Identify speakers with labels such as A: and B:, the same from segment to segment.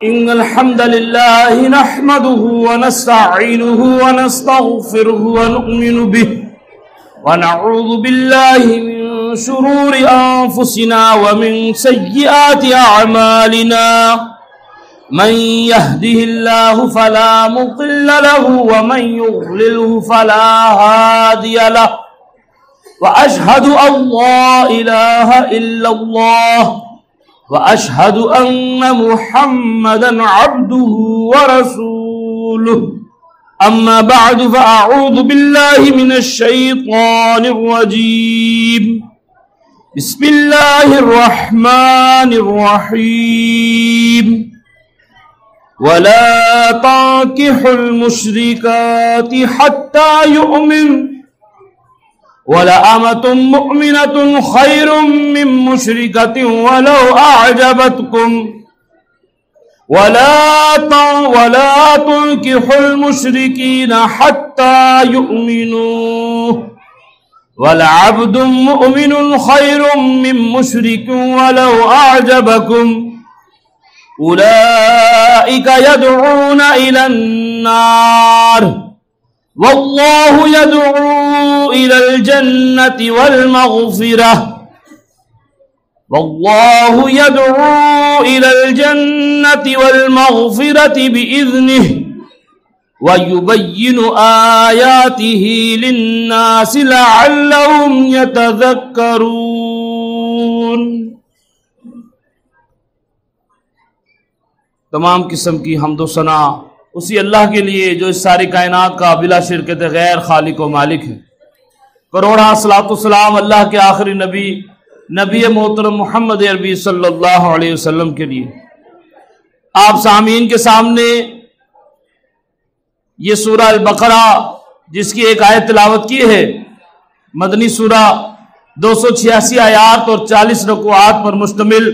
A: إن الحمد لله نحمده ونستعينه ونستغفره ونؤمن به ونعوذ بالله من شرور أنفسنا ومن سيئات أعمالنا من يهده الله فلا مضل له ومن يضلله فلا هادي له وأشهد أن لا إله إلا الله وأشهد أن محمدا عبده ورسوله أما بعد فأعوذ بالله من الشيطان الرجيم بسم الله الرحمن الرحيم ولا تنكحوا المشركات حتى يؤمنوا وَلَأَمَةٌ مُؤْمِنَةٌ خَيْرٌ مِّن مُّشْرِكَةٍ وَلَوْ أَعْجَبَتْكُمْ وَلَا تُنكِحُوا الْمُشْرِكِينَ حَتَّى يُؤْمِنُوا وَلَعَبْدٌ مُؤْمِنٌ خَيْرٌ مِّن مُّشْرِكٍ وَلَوْ أَعْجَبَكُمْ أُولَئِكَ يَدْعُونَ إِلَى النَّارِ واللہ يدعو إلى الجنة والمغفرة واللہ يدعو إلى الجنة والمغفرة بإذنه ويبين آياته للناس لعلهم يتذكرون۔ تمام قسم کی حمد و ثنا اسی اللہ کے لیے جو اس ساری کائنات کا بلا شرکت غیر خالق و مالک ہے۔ کروڑا صلاۃ و سلام اللہ کے آخری نبی محترم محمد عربی صلی اللہ علیہ وسلم کے لیے۔ آپ سامعین کے سامنے یہ سورہ البقرہ جس کی ایک آیت تلاوت کی ہے، مدنی سورہ 286 آیات اور 40 رکوعات پر مشتمل،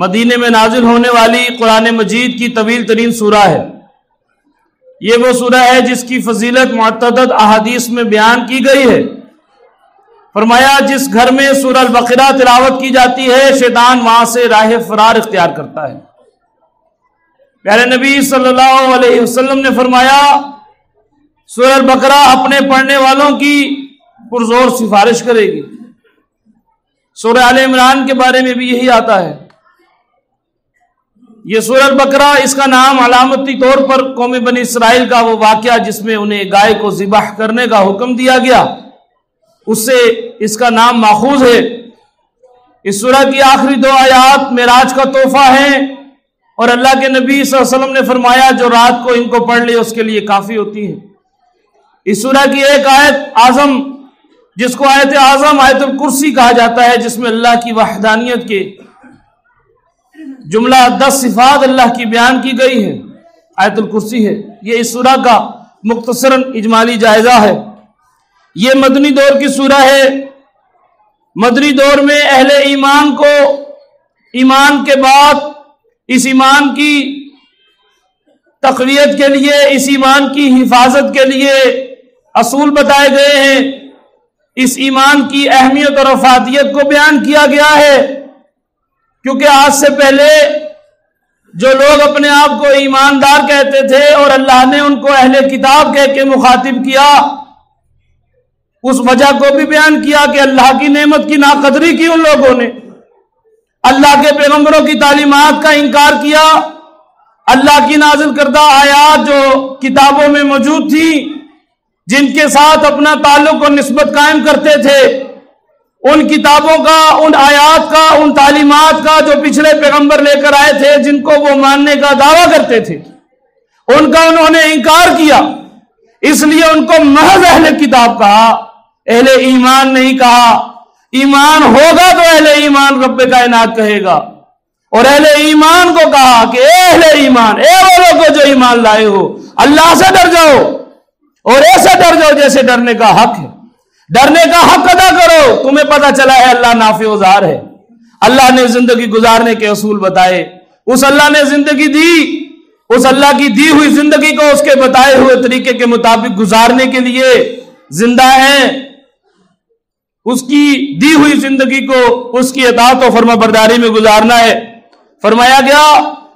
A: مدینے میں نازل ہونے والی قرآن مجید کی طویل ترین سورہ ہے۔ یہ وہ سورہ ہے جس کی فضیلت متعدد احادیث میں بیان کی گئی ہے۔ فرمایا جس گھر میں سورہ البقرہ تلاوت کی جاتی ہے شیطان وہاں سے راہ فرار اختیار کرتا ہے۔ پیارے نبی صلی اللہ علیہ وسلم نے فرمایا سورہ البقرہ اپنے پڑھنے والوں کی پرزور سفارش کرے گی۔ سورہ آل عمران کے بارے میں بھی یہی آتا ہے۔ یہ سورہ البقرہ، اس کا نام علامتی طور پر قوم بنی اسرائیل کا وہ واقعہ جس میں انہیں گائے کو ذبح کرنے کا حکم دیا گیا، اس سے اس کا نام ماخوذ ہے۔ اس سورہ کی آخری 2 آیات معراج کا تحفہ ہیں، اور اللہ کے نبی صلی اللہ علیہ وسلم نے فرمایا جو رات کو ان کو پڑھ لے اس کے لیے کافی ہوتی ہے۔ اس سورہ کی ایک آیت اعظم جس کو آیت اعظم آیت الکرسی کہا جاتا ہے، جس میں اللہ کی وحدانیت کے جملہ 10 صفات اللہ کی بیان کی گئی ہے، آیت الکرسی ہے۔ یہ اس سورہ کا مختصراً اجمالی جائزہ ہے۔ یہ مدنی دور کی سورہ ہے۔ مدنی دور میں اہل ایمان کو ایمان کے بعد اس ایمان کی تقویت کے لیے، اس ایمان کی حفاظت کے لیے اصول بتائے گئے ہیں۔ اس ایمان کی اہمیت اور افادیت کو بیان کیا گیا ہے، کیونکہ آج سے پہلے جو لوگ اپنے آپ کو ایماندار کہتے تھے اور اللہ نے ان کو اہل کتاب کہہ کے مخاطب کیا، اس وجہ کو بھی بیان کیا کہ اللہ کی نعمت کی ناقدری کی ان لوگوں نے، اللہ کے پیغمبروں کی تعلیمات کا انکار کیا، اللہ کی نازل کردہ آیات جو کتابوں میں موجود تھی، جن کے ساتھ اپنا تعلق اور نسبت قائم کرتے تھے، ان کتابوں کا، ان آیات کا، ان تعلیمات کا جو پچھلے پیغمبر لے کر آئے تھے، جن کو وہ ماننے کا دعویٰ کرتے تھے، ان کا انہوں نے انکار کیا۔ اس لیے ان کو محض اہل کتاب کہا، اہل ایمان نہیں کہا۔ ایمان ہوگا تو اہل ایمان رب کائنات کہے گا، اور اہل ایمان کو کہا کہ اے اہل ایمان، اے وہ لوگوں جو ایمان لائے ہو، اللہ سے ڈر جاؤ، اور ایسے ڈر جاؤ جیسے ڈرنے کا حق ہے۔ ڈرنے کا حق ادا کرو۔ تمہیں پتا چلا ہے اللہ نافع و ضار ہے، اللہ نے زندگی گزارنے کے اصول بتائے، اس اللہ نے زندگی دی، اس اللہ کی دی ہوئی زندگی کو اس کے بتائے ہوئے طریقے کے مطابق گزارنے کے لیے زندہ ہیں۔ اس کی دی ہوئی زندگی کو اس کی اطاعت و فرما برداری میں گزارنا ہے۔ فرمایا گیا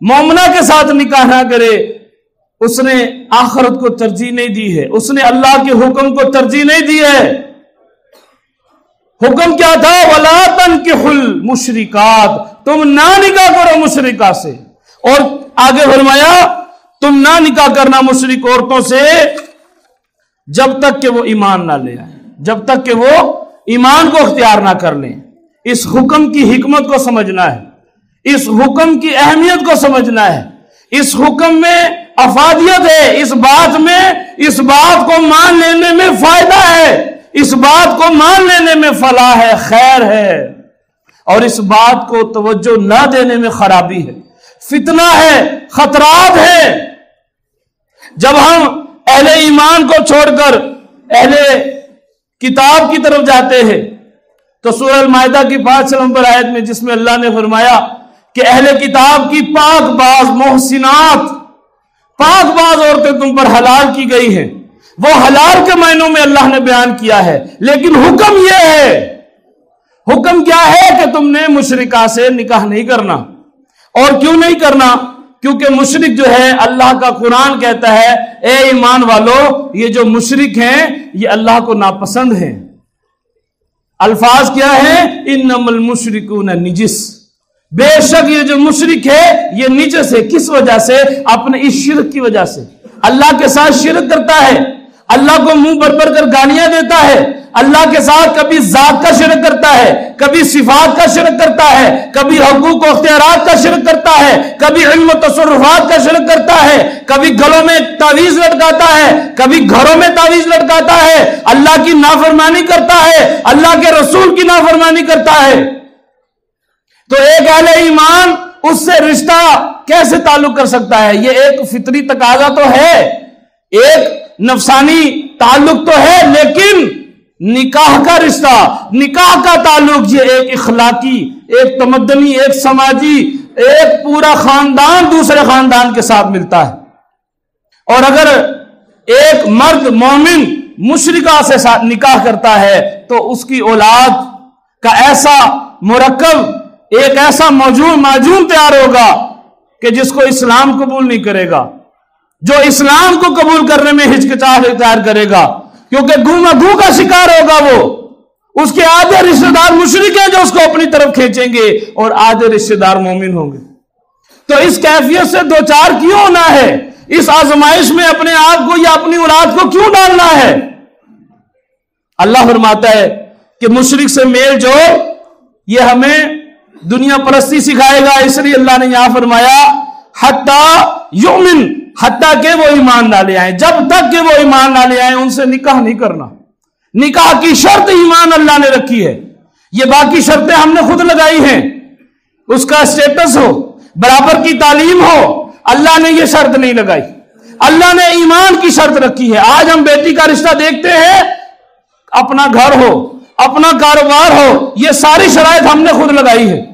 A: مومنہ کے ساتھ نکاح نہ کرے، اس نے آخرت کو ترجیح نہیں دی ہے، اس نے اللہ کے حکم کو ترجیح نہیں دی ہے۔ حکم کیا تھا؟ وَلَا تَنْكِحُوا الْمُشْرِكَاتِ، تم نہ نکاح کرو مشرکہ سے، اور آگے فرمایا تم نہ نکاح کرنا مشرک عورتوں سے جب تک کہ وہ ایمان نہ لے آئے، جب تک کہ وہ ایمان کو اختیار نہ کر لیں۔ اس حکم کی حکمت کو سمجھنا ہے، اس حکم کی اہمیت کو سمجھنا ہے، اس حکم میں افادیت ہے، اس بات کو مان لینے میں فائدہ ہے، اس بات کو مان لینے میں فلاح ہے، خیر ہے، اور اس بات کو توجہ نہ دینے میں خرابی ہے، فتنہ ہے، خطرات ہے۔ جب ہم اہل ایمان کو چھوڑ کر اہل کتاب کی طرف جاتے ہیں تو سورہ المائدہ کی 5 نمبر آیت میں جس میں اللہ نے فرمایا کہ اہل کتاب کی پاک باز محسنات، پاک باز عورتیں تم پر حلال کی گئی ہیں، وہ حلال کے معنوں میں اللہ نے بیان کیا ہے، لیکن حکم یہ ہے، حکم کیا ہے کہ تم نے مشرکہ سے نکاح نہیں کرنا۔ اور کیوں نہیں کرنا؟ کیونکہ مشرک جو ہے، اللہ کا قرآن کہتا ہے اے ایمان والو، یہ جو مشرک ہیں یہ اللہ کو ناپسند ہیں۔ الفاظ کیا ہے؟ انما المشرکون نجس، بے شک یہ جو مشرک ہے یہ نجس ہے۔ کس وجہ سے؟ اپنے اس شرک کی وجہ سے، اللہ کے ساتھ شرک کرتا ہے، اللہ کو منہ بھر بھر کر گالیاں دیتا ہے، اللہ کے ساتھ کبھی ذات کا شرک کرتا ہے، کبھی صفات کا شرک کرتا ہے، کبھی حقوق و اختیارات کا شرک کرتا ہے، کبھی علم و تصرفات کا شرک کرتا ہے، کبھی گلوں میں تعویذ لٹکاتا ہے، کبھی گھروں میں تعویذ لٹکاتا ہے، اللہ کی نافرمانی کرتا ہے، اللہ کے رسول کی نافرمانی کرتا ہے۔ تو ایک اہل ایمان اس سے رشتہ کیسے تعلق کر سکتا ہے؟ یہ ایک فطری تقاضا تو ہے، ایک نفسانی تعلق تو ہے، لیکن نکاح کا رشتہ، نکاح کا تعلق یہ ایک اخلاقی، ایک تمدنی، ایک سماجی، ایک پورا خاندان دوسرے خاندان کے ساتھ ملتا ہے۔ اور اگر ایک مرد مومن مشرکہ سے نکاح کرتا ہے تو اس کی اولاد کا ایسا مرکب، ایک ایسا معجون تیار ہوگا کہ جس کو اسلام قبول نہیں کرے گا، جو اسلام کو قبول کرنے میں ہچکچاہٹ اختیار کرے گا، کیونکہ گو کا شکار ہوگا وہ۔ اس کے آدھے رشتہ دار مشرک ہیں جو اس کو اپنی طرف کھینچیں گے، اور آدھے رشتہ دار مومن ہوں گے۔ تو اس کیفیت سے دوچار کیوں ہونا ہے؟ اس آزمائش میں اپنے آپ کو یا اپنی اولاد کو کیوں ڈالنا ہے؟ اللہ فرماتا ہے کہ مشرک سے میل جوڑ یہ ہمیں دنیا پرستی سکھائے گا، اس لیے اللہ نے یہاں فرمایا حتی یؤمن، حتیٰ کہ وہ ایمان نہ لے آئیں، جب تک کہ وہ ایمان نہ لے آئیں ان سے نکاح نہیں کرنا۔ نکاح کی شرط ایمان اللہ نے رکھی ہے، یہ باقی شرطیں ہم نے خود لگائی ہیں، اس کا اسٹیٹس ہو، برابر کی تعلیم ہو، اللہ نے یہ شرط نہیں لگائی، اللہ نے ایمان کی شرط رکھی ہے۔ آج ہم بیٹی کا رشتہ دیکھتے ہیں، اپنا گھر ہو، اپنا کاروبار ہو، یہ ساری شرائط ہم نے خود لگائی ہے۔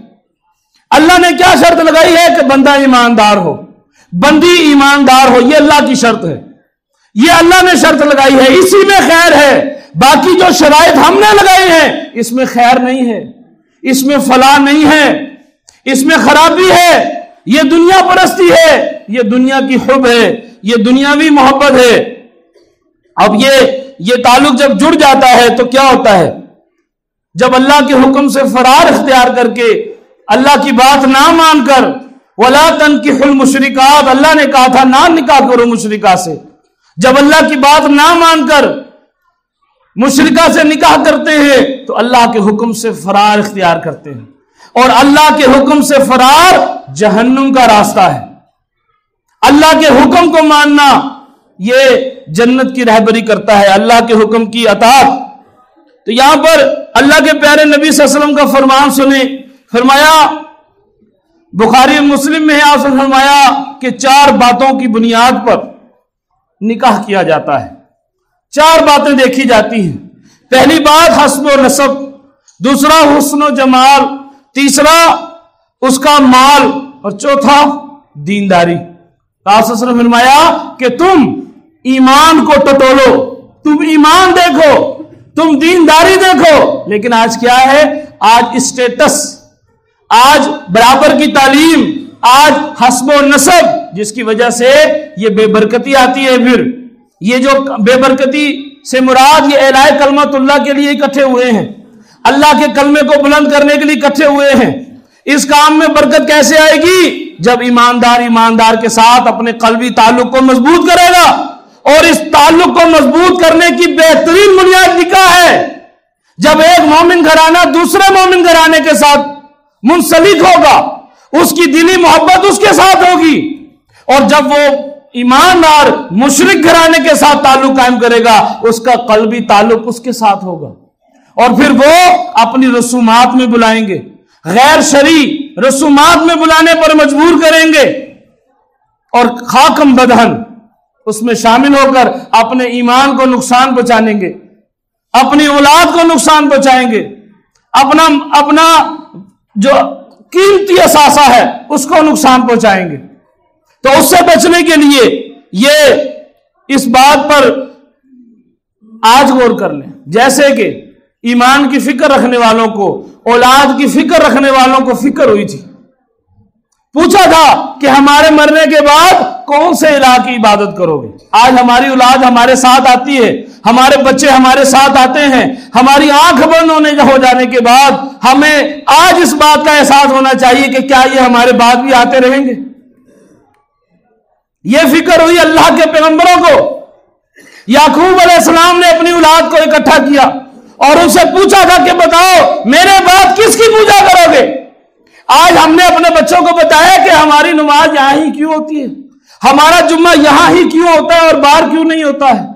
A: اللہ نے کیا شرط لگائی ہے؟ کہ بندہ ایماندار ہو، بندی ایماندار ہو، یہ اللہ کی شرط ہے، یہ اللہ نے شرط لگائی ہے، اسی میں خیر ہے۔ باقی جو شرائط ہم نے لگائی ہیں اس میں خیر نہیں ہے، اس میں فلاح نہیں ہے، اس میں خرابی ہے، یہ دنیا پرستی ہے، یہ دنیا کی حب ہے، یہ دنیاوی محبت ہے۔ اب یہ تعلق جب جڑ جاتا ہے تو کیا ہوتا ہے؟ جب اللہ کے حکم سے فرار اختیار کر کے، اللہ کی بات نہ مان کر، وَلَا تَنْكِحُوا الْمُشْرِكَاتِ، اللہ نے کہا تھا نہ نکاح کرو مشرکہ سے، جب اللہ کی بات نہ مان کر مشرکہ سے نکاح کرتے ہیں تو اللہ کے حکم سے فرار اختیار کرتے ہیں، اور اللہ کے حکم سے فرار جہنم کا راستہ ہے۔ اللہ کے حکم کو ماننا یہ جنت کی رہبری کرتا ہے، اللہ کے حکم کی اطاعت۔ تو یہاں پر اللہ کے پیارے نبی صلی اللہ علیہ وسلم کا فرمان سنیں، فرمایا بخاری مسلم میں ہے، آپ نے فرمایا کہ 4 باتوں کی بنیاد پر نکاح کیا جاتا ہے، 4 باتیں دیکھی جاتی ہیں۔ پہلی بات حسب و نسب، دوسرا حسن و جمال، تیسرا اس کا مال، اور چوتھا دینداری۔ آپ نے فرمایا کہ تم ایمان کو ٹٹولو، تم ایمان دیکھو، تم دینداری دیکھو۔ لیکن آج کیا ہے؟ آج اسٹیٹس، آج برابر کی تعلیم، آج حسب و نسب جس کی وجہ سے یہ بے برکتی آتی ہے، پھر یہ جو بے برکتی سے مراد یہ اعلاء کلمت اللہ کے لیے اکٹھے ہوئے ہیں، اللہ کے کلمے کو بلند کرنے کے لیے اکٹھے ہوئے ہیں، اس کام میں برکت کیسے آئے گی؟ جب ایماندار کے ساتھ اپنے قلبی تعلق کو مضبوط کرے گا، اور اس تعلق کو مضبوط کرنے کی بہترین بنیاد نکاح ہے۔ جب ایک مومن گھرانہ دوسرے مومن گھرانے کے ساتھ منسلک ہوگا، اس کی دلی محبت اس کے ساتھ ہوگی، اور جب وہ ایماندار مشرک گھرانے کے ساتھ تعلق قائم کرے گا، اس کا قلبی تعلق اس کے ساتھ ہوگا، اور پھر وہ اپنی رسومات میں بلائیں گے، غیر شرعی رسومات میں بلانے پر مجبور کریں گے، اور خاکم بدہن اس میں شامل ہو کر اپنے ایمان کو نقصان پہنچائیں گے، اپنی اولاد کو نقصان پہنچائیں گے، اپنا جو قیمتی اثاثہ ہے اس کو نقصان پہنچائیں گے۔ تو اس سے بچنے کے لیے یہ اس بات پر آج غور کر لیں، جیسے کہ ایمان کی فکر رکھنے والوں کو، اولاد کی فکر رکھنے والوں کو فکر ہوئی تھی، پوچھا تھا کہ ہمارے مرنے کے بعد کون سے الہ کی عبادت کرو گے؟ آج ہماری اولاد ہمارے ساتھ آتی ہے، ہمارے بچے ہمارے ساتھ آتے ہیں، ہماری آنکھ بند ہو جانے کے بعد ہمیں آج اس بات کا احساس ہونا چاہیے کہ کیا یہ ہمارے بعد بھی آتے رہیں گے؟ یہ فکر ہوئی اللہ کے پیغمبروں کو۔ یعقوب علیہ السلام نے اپنی اولاد کو اکٹھا کیا اور ان سے پوچھا تھا کہ بتاؤ میرے بعد کس کی پوجا کرو گے؟ آج ہم نے اپنے بچوں کو بتایا کہ ہماری نماز یہاں ہی کیوں ہوتی ہے، ہمارا جمعہ یہاں ہی کیوں ہوتا ہے اور باہر کیوں نہیں ہوتا ہے۔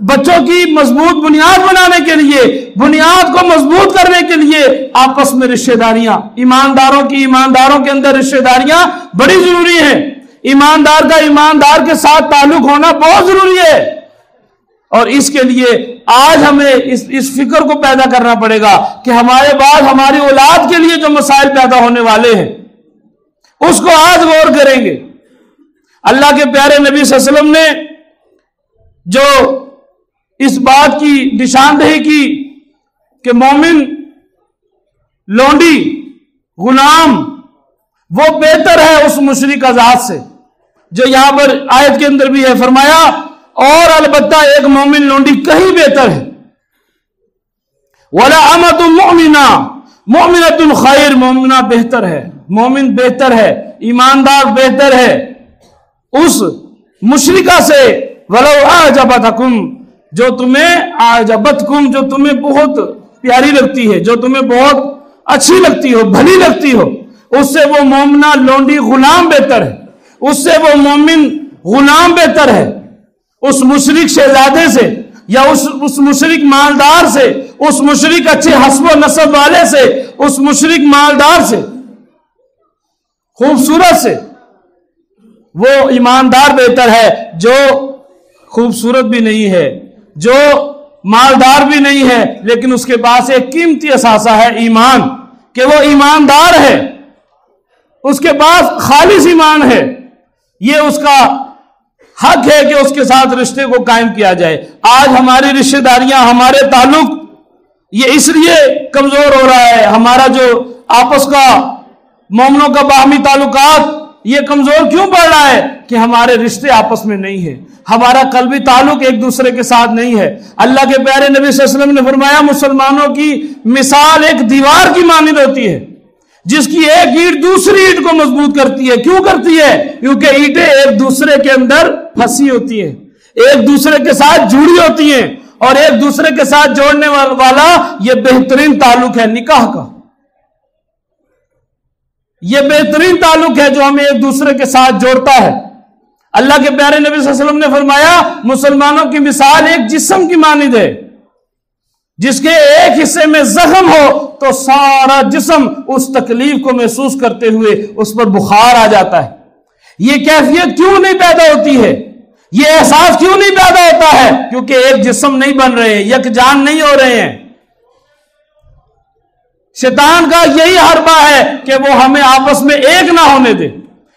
A: بچوں کی مضبوط بنیاد بنانے کے لیے، بنیاد کو مضبوط کرنے کے لیے آپس میں رشتہ داریاں، ایمانداروں کے اندر رشتہ داریاں بڑی ضروری ہیں۔ ایماندار کا ایماندار کے ساتھ تعلق ہونا بہت ضروری ہے، اور اس کے لیے آج ہمیں اس فکر کو پیدا کرنا پڑے گا کہ ہمارے بعد ہماری اولاد کے لیے جو مسائل پیدا ہونے والے ہیں اس کو آج غور کریں گے۔ اللہ کے پیارے نبی صلی اللہ علیہ وسلم نے جو اس بات کی نشاندہی کی کہ مومن لونڈی غلام وہ بہتر ہے اس مشرک ذات سے، جو یہاں پر آیت کے اندر بھی ہے، فرمایا اور البتہ ایک مومن لونڈی کہیں بہتر ہے۔ وَلَأَمَةٌ مُؤْمِنَةٌ مُؤْمِنَةٌ خیر، مومنہ بہتر ہے، مومن بہتر ہے، ایماندار بہتر ہے اس مشرکہ سے وَلَوْ أَعْجَبَتْكُمْ، جو تمہیں بہت پیاری لگتی ہے، جو تمہیں بہت اچھی لگتی ہو، بھلی لگتی ہو، اس سے وہ مومنہ لونڈی غلام بہتر ہے، اس سے وہ مومن غلام بہتر ہے، اس مشرک شہزادے سے یا اس مشرک مالدار سے، اس مشرک اچھے حسب و نسب والے سے، اس مشرک مالدار سے، خوبصورت سے، وہ ایماندار بہتر ہے جو خوبصورت بھی نہیں ہے، جو مالدار بھی نہیں ہے، لیکن اس کے پاس ایک قیمتی اثاثہ ہے ایمان، کہ وہ ایماندار ہے، اس کے پاس خالص ایمان ہے۔ یہ اس کا حق ہے کہ اس کے ساتھ رشتے کو قائم کیا جائے۔ آج ہماری رشتہ داریاں، ہمارے تعلق یہ اس لیے کمزور ہو رہا ہے، ہمارا جو آپس کا مومنوں کا باہمی تعلقات یہ کمزور کیوں پڑ رہا ہے؟ کہ ہمارے رشتے آپس میں نہیں ہیں، ہمارا قلبی تعلق ایک دوسرے کے ساتھ نہیں ہے۔ اللہ کے پیارے نبی صلی اللہ علیہ وسلم نے فرمایا مسلمانوں کی مثال ایک دیوار کی مانند ہوتی ہے، جس کی ایک اینٹ دوسری اینٹ کو مضبوط کرتی ہے۔ کیوں کرتی ہے؟ کیونکہ اینٹیں ایک دوسرے کے اندر پھنسی ہوتی ہیں، ایک دوسرے کے ساتھ جڑی ہوتی ہیں، اور ایک دوسرے کے ساتھ جوڑنے والا یہ بہترین تعلق ہے نکاح کا۔ یہ بہترین تعلق ہے جو ہمیں ایک دوسرے کے ساتھ جوڑتا ہے۔ اللہ کے پیارے نبی صلی اللہ علیہ وسلم نے فرمایا مسلمانوں کی مثال ایک جسم کی مانند ہے، جس کے ایک حصے میں زخم ہو تو سارا جسم اس تکلیف کو محسوس کرتے ہوئے اس پر بخار آ جاتا ہے۔ یہ کیفیت کیوں نہیں پیدا ہوتی ہے؟ یہ احساس کیوں نہیں پیدا ہوتا ہے؟ کیونکہ ایک جسم نہیں بن رہے ہیں، یک جان نہیں ہو رہے ہیں۔ شیطان کا یہی حربہ ہے کہ وہ ہمیں آپس میں ایک نہ ہونے دے،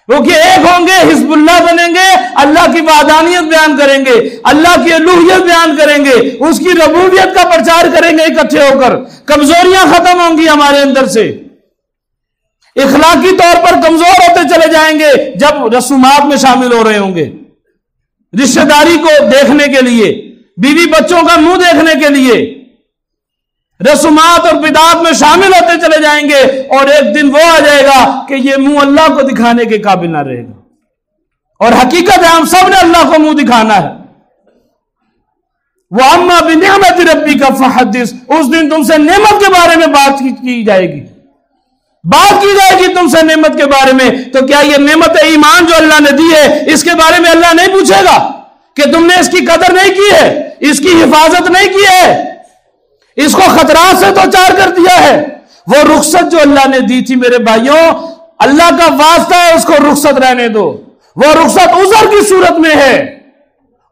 A: کیونکہ ایک ہوں گے حزب اللہ بنیں گے، اللہ کی وحدانیت بیان کریں گے، اللہ کی الوہیت بیان کریں گے، اس کی ربوبیت کا پرچار کریں گے اکٹھے ہو کر، کمزوریاں ختم ہوں گی ہمارے اندر سے۔ اخلاقی طور پر کمزور ہوتے چلے جائیں گے جب رسومات میں شامل ہو رہے ہوں گے، رشتہ داری کو دیکھنے کے لیے، بیوی بچوں کا منہ دیکھنے کے لیے رسومات اور بدعات میں شامل ہوتے چلے جائیں گے، اور ایک دن وہ آ جائے گا کہ یہ منہ اللہ کو دکھانے کے قابل نہ رہے گا۔ اور حقیقت ہے ہم سب نے اللہ کو منہ دکھانا ہے۔ وَأَمَّا بِنِعْمَةِ رَبِّكَ فَحَدِّثْ، اس دن تم سے نعمت کے بارے میں بات کی جائے گی، بات کی جائے گی تم سے نعمت کے بارے میں۔ تو کیا یہ نعمت ایمان جو اللہ نے دی ہے اس کے بارے میں اللہ نہیں پوچھے گا کہ تم نے اس کی قدر نہیں کی ہے، اس کی حفاظت نہیں کی ہے، اس کو خطرات سے دو چار کر دیا ہے؟ وہ رخصت جو اللہ نے دی تھی میرے بھائیوں، اللہ کا واسطہ ہے اس کو رخصت رہنے دو۔ وہ رخصت عذر کی صورت میں ہے،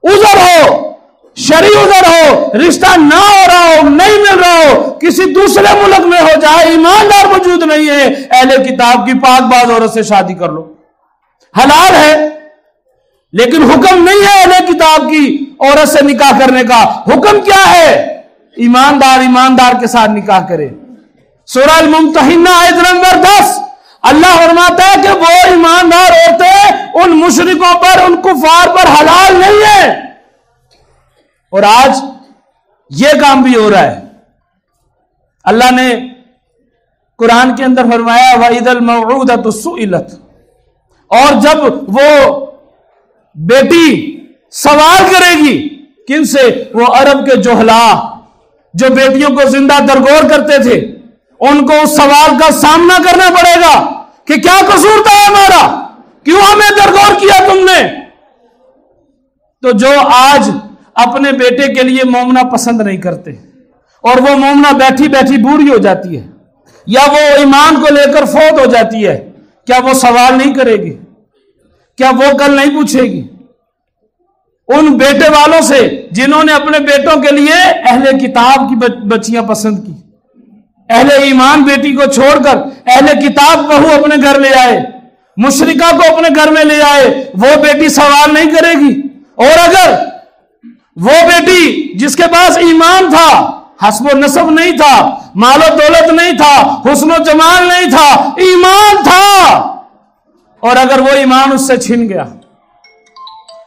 A: عذر ہو، شرعی عذر ہو، رشتہ نہ ہو رہا ہو، نہیں مل رہا ہو، کسی دوسرے ملک میں ہو جائے، ایماندار موجود نہیں ہے، اہل کتاب کی پاک باز عورت سے شادی کر لو، حلال ہے، لیکن حکم نہیں ہے اہل کتاب کی عورت سے نکاح کرنے کا۔ حکم کیا ہے؟ ایماندار کے ساتھ نکاح کرے۔ سورہ الممتحنہ آیت نمبر 10، اللہ فرماتا ہے کہ وہ ایماندار عورتیں ان مشرکوں پر، ان کفار پر حلال نہیں ہیں۔ اور آج یہ کام بھی ہو رہا ہے۔ اللہ نے قرآن کے اندر فرمایا وَإِذَا الْمَوْعُودَةُ سُئِلَتْ، اور جب وہ بیٹی سوال کرے گی، کن سے؟ وہ عرب کے جوہلا جو بیٹیوں کو زندہ درگور کرتے تھے، ان کو اس سوال کا سامنا کرنا پڑے گا کہ کیا قصور تھا ہمارا، کیوں ہمیں درگور کیا تم نے؟ تو جو آج اپنے بیٹے کے لیے مومنہ پسند نہیں کرتے، اور وہ مومنہ بیٹھی بیٹھی بوڑھی ہو جاتی ہے، یا وہ ایمان کو لے کر فوت ہو جاتی ہے، کیا وہ سوال نہیں کرے گی؟ کیا وہ کل نہیں پوچھے گی ان بیٹے والوں سے جنہوں نے اپنے بیٹوں کے لیے اہل کتاب کی بچیاں پسند کی، اہل ایمان بیٹی کو چھوڑ کر اہل کتاب بہو اپنے گھر لے آئے، مشرکہ کو اپنے گھر میں لے آئے، وہ بیٹی سوال نہیں کرے گی؟ اور اگر وہ بیٹی جس کے پاس ایمان تھا، حسب و نسب نہیں تھا، مال و دولت نہیں تھا، حسن و جمال نہیں تھا، ایمان تھا، اور اگر وہ ایمان اس سے چھن گیا،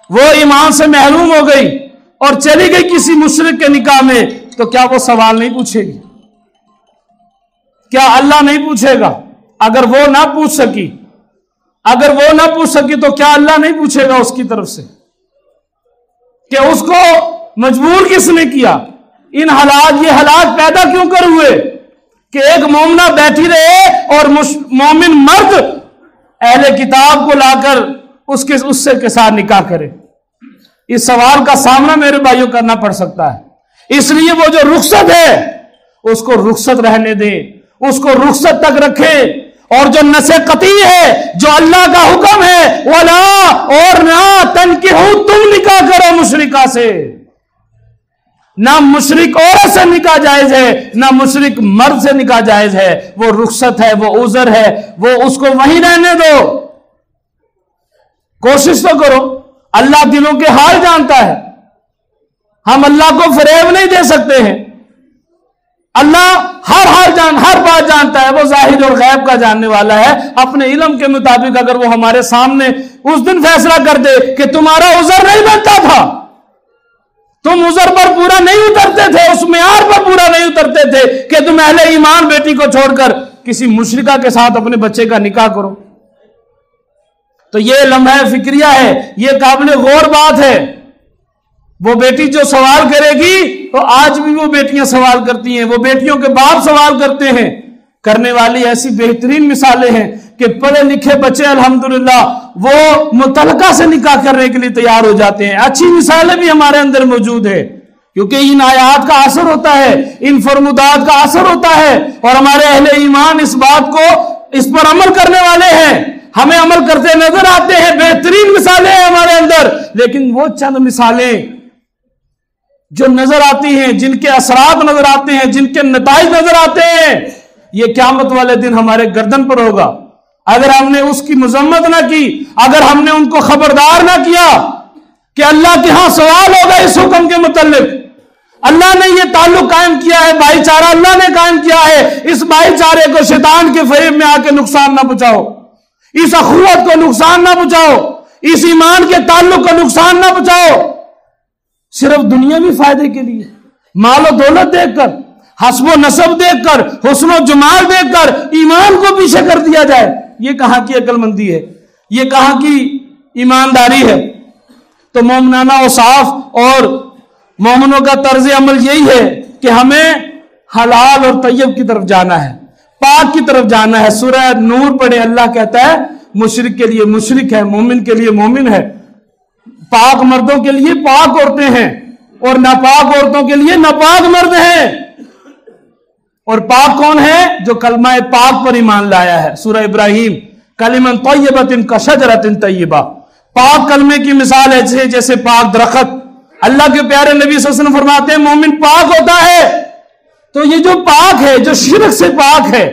A: وہ ایمان سے محروم ہو گئی اور چلی گئی کسی مشرک کے نکاح میں، تو کیا وہ سوال نہیں پوچھے گی؟ کیا اللہ نہیں پوچھے گا؟ اگر وہ نہ پوچھ سکی تو کیا اللہ نہیں پوچھے گا اس کی طرف سے کہ اس کو مجبور کس نے کیا؟ یہ حالات پیدا کیوں کر ہوئے کہ ایک مومنہ بیٹھی رہے اور مومن مرد اہل کتاب کو لا کر اس کے ساتھ نکاح کرے؟ اس سوال کا سامنا میرے بھائیوں کرنا پڑ سکتا ہے۔ اس لیے وہ جو رخصت ہے اس کو رخصت رہنے دیں، اس کو رخصت تک رکھیں، اور جو نسخ قطعی ہے، جو اللہ کا حکم ہے، وَلَا، اور نہ تنکحوا، تم نکاح کرو مشرکہ سے، نہ مشرک عورت سے نکاح جائز ہے، نہ مشرک مرد سے نکاح جائز ہے، وہ رخصت ہے، وہ عذر ہے، وہ اس کو وہیں رہنے دو۔ کوشش تو کرو، اللہ دلوں کے حال جانتا ہے، ہم اللہ کو فریب نہیں دے سکتے ہیں، اللہ ہر بات جانتا ہے، وہ ظاہر اور غیب کا جاننے والا ہے۔ اپنے علم کے مطابق اگر وہ ہمارے سامنے اس دن فیصلہ کر دے کہ تمہارا عذر نہیں بنتا تھا، تم عذر پر پورا نہیں اترتے تھے، اس معیار پر پورا نہیں اترتے تھے کہ تم اہل ایمان بیٹی کو چھوڑ کر کسی مشرکہ کے ساتھ اپنے بچے کا نکاح کرو، تو یہ لمحہ فکریہ ہے، یہ قابل غور بات ہے۔ وہ بیٹی جو سوال کرے گی، تو آج بھی وہ بیٹیاں سوال کرتی ہیں، وہ بیٹیوں کے باپ سوال کرتے ہیں۔ کرنے والی ایسی بہترین مثالیں ہیں کہ پڑھے لکھے بچے الحمدللہ وہ متعلقہ سے نکاح کرنے کے لیے تیار ہو جاتے ہیں۔ اچھی مثالیں بھی ہمارے اندر موجود ہیں، کیونکہ ان آیات کا اثر ہوتا ہے، ان فرمودات کا اثر ہوتا ہے، اور ہمارے اہل ایمان اس بات کو، اس پر عمل کرنے والے ہیں، ہمیں عمل کرتے نظر آتے ہیں، بہترین مثالیں ہیں ہمارے اندر۔ لیکن وہ چند مثالیں جو نظر آتی ہیں، جن کے اثرات نظر آتے ہیں، جن کے نتائج نظر آتے ہیں، یہ قیامت والے دن ہمارے گردن پر ہوگا۔ اگر ہم نے اس کی مذمت نہ کی، اگر ہم نے ان کو خبردار نہ کیا کہ اللہ کے ہاں سوال ہوگا اس حکم کے متعلق، اللہ نے یہ تعلق قائم کیا ہے، بھائی چارہ اللہ نے قائم کیا ہے، اس بھائی چارے کو شیطان کے فریب میں آ کے نقصان نہ پہنچاؤ، اس اخوت کو نقصان نہ پہنچاؤ، اس ایمان کے تعلق کو نقصان نہ پہنچاؤ، صرف دنیاوی فائدے کے لیے، مال و دولت دیکھ کر، حسب و نسب دیکھ کر، حسن و جمال دیکھ کر ایمان کو پیچھے کر دیا جائے، یہ کہاں کی عقل مندی ہے، یہ کہاں کی ایمانداری ہے؟ تو مومنانہ اوصاف اور مومنوں کا طرز عمل یہی ہے کہ ہمیں حلال اور طیب کی طرف جانا ہے، پاک کی طرف جانا ہے۔ سورہ نور پڑھے، اللہ کہتا ہے مشرک کے لیے مشرک ہے، مومن کے لیے مومن ہے، پاک مردوں کے لیے پاک عورتیں ہیں اور ناپاک عورتوں کے لیے ناپاک مرد ہیں۔ اور پاک کون ہے؟ جو کلمہ پاک پر ایمان لایا ہے۔ سورہ ابراہیم، کلمۃ طیبۃ کشجرۃ طیبہ، پاک کلمے کی مثال ہے جیسے پاک درخت۔ اللہ کے پیارے نبی صلی اللہ علیہ وسلم فرماتے ہیں مومن پاک ہوتا ہے۔ تو یہ جو پاک ہے، جو شرک سے پاک ہے،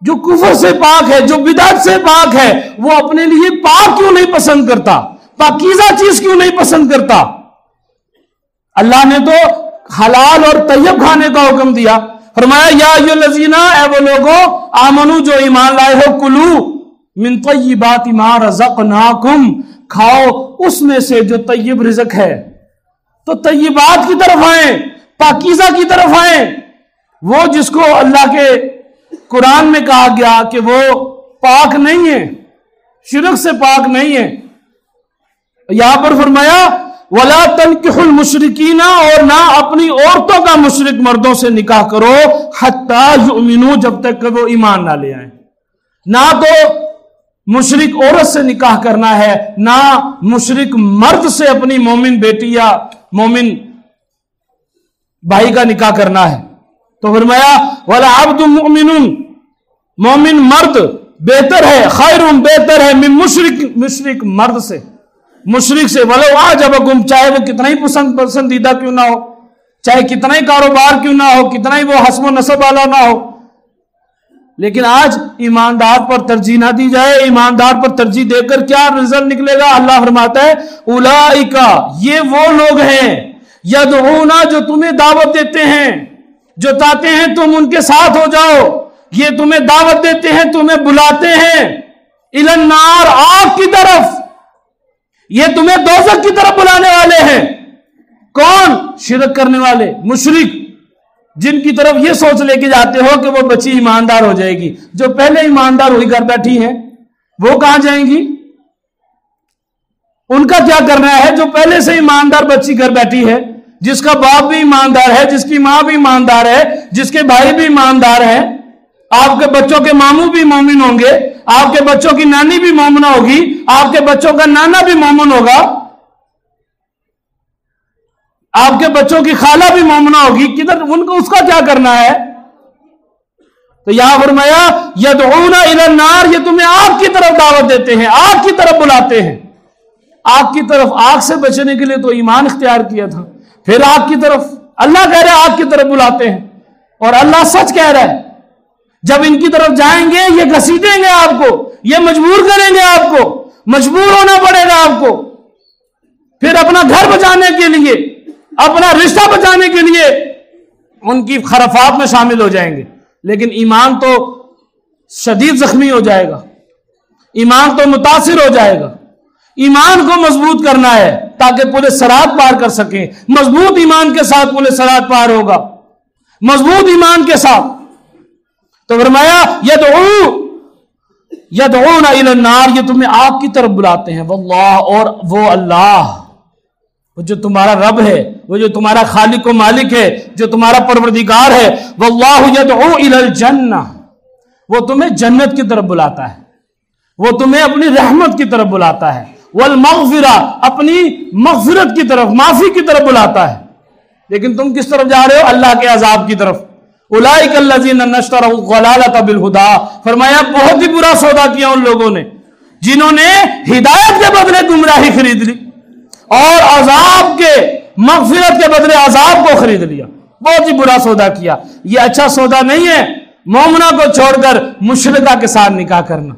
A: جو کفر سے پاک ہے، جو بدعت سے پاک ہے، وہ اپنے لیے پاک کیوں نہیں پسند کرتا؟ پاکیزہ چیز کیوں نہیں پسند کرتا؟ اللہ نے تو حلال اور طیب کھانے کا حکم دیا، فرمایا یا ایھا الذین، اے وہ لوگوں آمنو جو ایمان لائے ہو، کلو من طیبات ما رزقناکم، کھاؤ اس میں سے جو طیب رزق ہے۔ تو طیبات کی طرف آئیں، پاکیزہ کی طرف آئیں، وہ جس کو اللہ کے قرآن میں کہا گیا کہ وہ پاک نہیں ہے، شرک سے پاک نہیں ہے۔ یہاں پر فرمایا وَلَا تَنْكِحُوا الْمُشْرِكِينَ، اور نہ اپنی عورتوں کا مشرک مردوں سے نکاح کرو، حَتَّى يُؤْمِنُوا، جب تک کہ وہ ایمان نہ لے آئیں۔ نہ تو مشرک عورت سے نکاح کرنا ہے، نہ مشرک مرد سے اپنی مومن بیٹی یا مومن بھائی کا نکاح کرنا ہے۔ تو فرمایا وَلَعَبْدٌ مُؤْمِنٌ، مومن مرد بہتر ہے، خیرٌ بہتر ہے، من مشرک مرد سے، مشرک سے، وَلَوْ أَعْجَبَكُمْ، چاہے وہ کتنا ہی پسندیدہ کیوں نہ ہو، چاہے کتنا ہی کاروبار کیوں نہ ہو، کتنا ہی وہ حسب و نسب والا نہ ہو۔ لیکن آج ایماندار پر ترجیح نہ دی جائے، ایماندار پر ترجیح دے کر کیا رزلٹ نکلے گا؟ اللہ فرماتا ہے اولئک، یہ وہ لوگ ہیں، یدعون، جو تمہیں دعوت دیتے ہیں، جو چاہتے ہیں تم ان کے ساتھ ہو جاؤ، یہ تمہیں دعوت دیتے ہیں، تمہیں بلاتے ہیں، الی النار، آگ کی طرف، یہ تمہیں دوزخ کی طرف بلانے والے ہیں۔ کون؟ شرک کرنے والے، مشرک، جن کی طرف یہ سوچ لے کے جاتے ہو کہ وہ بچی ایماندار ہو جائے گی۔ جو پہلے ایماندار ہوئی گھر بیٹھی ہیں وہ کہاں جائیں گی؟ ان کا کیا کرنا ہے؟ جو پہلے سے ایماندار بچی گھر بیٹھی ہے، جس کا باپ بھی ایماندار ہے، جس کی ماں بھی ایماندار ہے، جس کے بھائی بھی ایماندار ہیں، آپ کے بچوں کے ماموں بھی مومن ہوں گے، آپ کے بچوں کی نانی بھی مومنہ ہوگی، آپ کے بچوں کا نانا بھی مومن ہوگا، آپ کے بچوں کی خالہ بھی مومنہ ہوگی، کدھر ان کو اس کا کیا کرنا ہے؟ تو یہاں فرمایا یدعون الی النار، یہ تمہیں آگ کی طرف دعوت دیتے ہیں، آگ کی طرف بلاتے ہیں۔ آگ کی طرف، آگ سے بچنے کے لیے تو ایمان اختیار کیا تھا، پھر آگ کی طرف، اللہ کہہ رہے آگ کی طرف بلاتے ہیں، اور اللہ سچ کہہ رہا ہے جب ان کی طرف جائیں گے یہ گھسیٹیں گے آپ کو، یہ مجبور کریں گے آپ کو، مجبور ہونا پڑے گا آپ کو، پھر اپنا گھر بچانے کے لیے، اپنا رشتہ بچانے کے لیے ان کی خرافات میں شامل ہو جائیں گے۔ لیکن ایمان تو شدید زخمی ہو جائے گا، ایمان تو متاثر ہو جائے گا۔ ایمان کو مضبوط کرنا ہے تاکہ پورے صراط پار کر سکیں، مضبوط ایمان کے ساتھ پورے صراط پار ہوگا، مضبوط ایمان کے ساتھ۔ تو فرمایا یدعون الی النار، یہ تمہیں آگ کی طرف بلاتے ہیں، واللہ، اور وہ اللہ، وہ جو تمہارا رب ہے، وہ جو تمہارا خالق و مالک ہے، جو تمہارا پروردگار ہے، واللہ یدعو الی الجنہ، وہ تمہیں جنت کی طرف بلاتا ہے، وہ تمہیں اپنی رحمت کی طرف بلاتا ہے، والمغفرہ، اپنی مغفرت کی طرف، معافی کی طرف بلاتا ہے۔ لیکن تم کس طرف جا رہے ہو؟ اللہ کے عذاب کی طرف۔ اولئک الذین اشتروا الضلالۃ بالہدی، فرمایا بہت ہی برا سودا کیا ان لوگوں نے جنہوں نے ہدایت کے بدلے گمراہی خرید لی، اور عذاب کے، مغفرت کے بدلے عذاب کو خرید لیا، بہت ہی برا سودا کیا۔ یہ اچھا سودا نہیں ہے مومنہ کو چھوڑ کر مشرکہ کے ساتھ نکاح کرنا،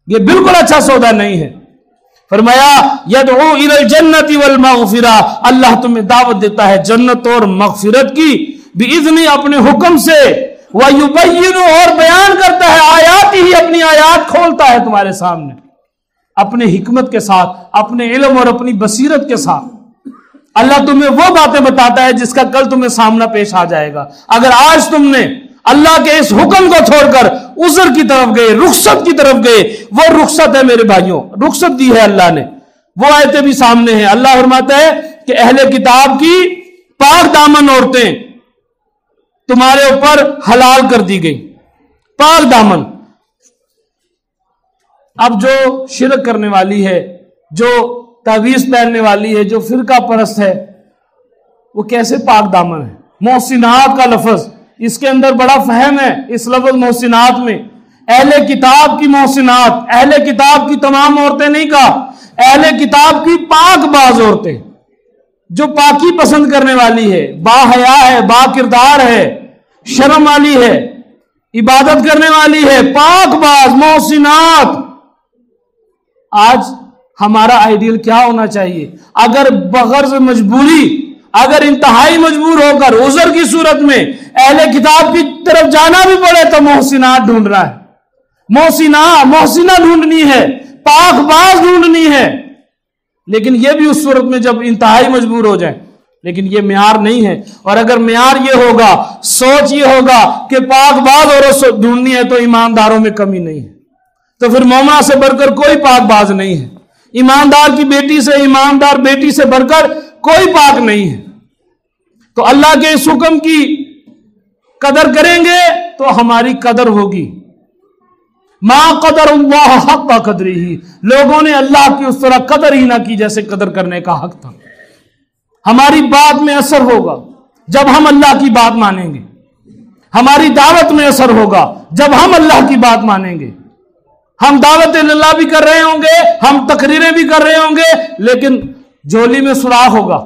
A: یہ بالکل اچھا سودا نہیں ہے۔ فرمایا یدعو الی الجنت والمغفرہ، اللہ تمہیں دعوت دیتا ہے جنت اور مغفرت کی، باذن اپنے حکم سے، ویبین اور بیان کرتا ہے آیات ہی، اپنی آیات کھولتا ہے تمہارے سامنے اپنے حکمت کے ساتھ، اپنے علم اور اپنی بصیرت کے ساتھ۔ اللہ تمہیں وہ باتیں بتاتا ہے جس کا کل تمہیں سامنا پیش آ جائے گا۔ اگر آج تم نے اللہ کے اس حکم کو چھوڑ کر عذر کی طرف گئے، رخصت کی طرف گئے، وہ رخصت ہے میرے بھائیوں، رخصت دی ہے اللہ نے، وہ آیتیں بھی سامنے ہیں۔ اللہ فرماتا ہے کہ اہل کتاب کی پاک دامن عورتیں تمہارے اوپر حلال کر دی گئی، پاک دامن۔ اب جو شرک کرنے والی ہے، جو تعویذ پہننے والی ہے، جو فرقہ پرست ہے، وہ کیسے پاک دامن ہے؟ محسنات کا لفظ، اس کے اندر بڑا فہم ہے اس لفظ محسنات میں۔ اہل کتاب کی محسنات، اہل کتاب کی تمام عورتیں نہیں کہا، اہل کتاب کی پاک باز عورتیں جو پاکی پسند کرنے والی ہے، با حیا ہے، با کردار ہے، شرم والی ہے، عبادت کرنے والی ہے، پاک باز محسنات۔ آج ہمارا آئیڈیل کیا ہونا چاہیے؟ اگر بغرض مجبوری، اگر انتہائی مجبور ہو کر عذر کی صورت میں اہل کتاب کی طرف جانا بھی پڑے تو محسنات ڈھونڈنا ہے، محسنہ ڈھونڈنی ہے، پاک باز ڈھونڈنی ہے۔ لیکن یہ بھی اس صورت میں جب انتہائی مجبور ہو جائیں، لیکن یہ معیار نہیں ہے۔ اور اگر معیار یہ ہوگا، سوچ یہ ہوگا کہ پاک باز اور ڈھونڈنی ہے، تو ایمانداروں میں کمی نہیں ہے، تو پھر مومنہ سے بڑھ کر کوئی پاک باز نہیں ہے، ایماندار کی بیٹی سے، ایماندار بیٹی سے بڑھ کر کوئی پاک نہیں ہے۔ تو اللہ کے اس حکم کی قدر کریں گے تو ہماری قدر ہوگی۔ ما قدر اللہ حق قدرہ، لوگوں نے اللہ کی اس طرح قدر ہی نہ کی جیسے قدر کرنے کا حق تھا۔ ہماری بات میں اثر ہوگا جب ہم اللہ کی بات مانیں گے، ہماری دعوت میں اثر ہوگا جب ہم اللہ کی بات مانیں گے۔ ہم دعوت اللہ بھی کر رہے ہوں گے، ہم تقریریں بھی کر رہے ہوں گے، لیکن جھولی میں سوراخ ہوگا،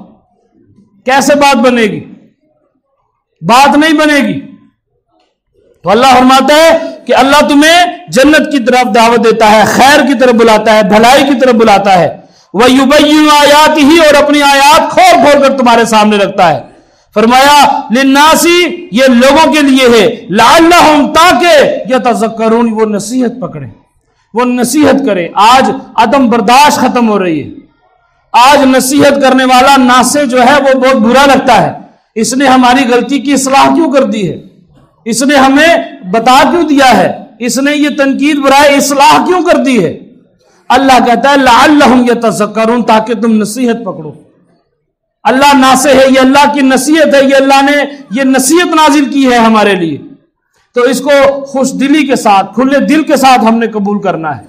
A: کیسے بات بنے گی؟ بات نہیں بنے گی۔ تو اللہ فرماتا ہے کہ اللہ تمہیں جنت کی طرف دعوت دیتا ہے، خیر کی طرف بلاتا ہے، بھلائی کی طرف بلاتا ہے، وَيُبَيِّنُ آیاتہ، اور اپنی آیات کھول کھول کر تمہارے سامنے رکھتا ہے۔ فرمایا للناس، یہ لوگوں کے لیے ہے، لعلہم، تاکہ یتذکرون، وہ نصیحت پکڑیں، وہ نصیحت کرے۔ آج عدم برداشت ختم ہو رہی ہے، آج نصیحت کرنے والا ناصح جو ہے وہ بہت برا لگتا ہے، اس نے ہماری غلطی کی اصلاح کیوں کر دی ہے، اس نے ہمیں بتا کیوں دیا ہے، اس نے یہ تنقید برائے اصلاح کیوں کر دی ہے۔ اللہ کہتا ہے لعلہم یتذکرون، تاکہ تم نصیحت پکڑو۔ اللہ ناصح ہے، یہ اللہ کی نصیحت ہے، یہ اللہ نے یہ نصیحت نازل کی ہے ہمارے لیے، تو اس کو خوش دلی کے ساتھ، کھلے دل کے ساتھ ہم نے قبول کرنا ہے۔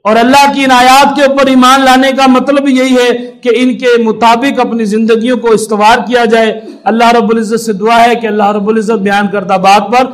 A: اور اللہ کی ان آیات کے اوپر ایمان لانے کا مطلب یہی ہے کہ ان کے مطابق اپنی زندگیوں کو استوار کیا جائے۔ اللہ رب العزت سے دعا ہے کہ اللہ رب العزت بیان کردہ بات پر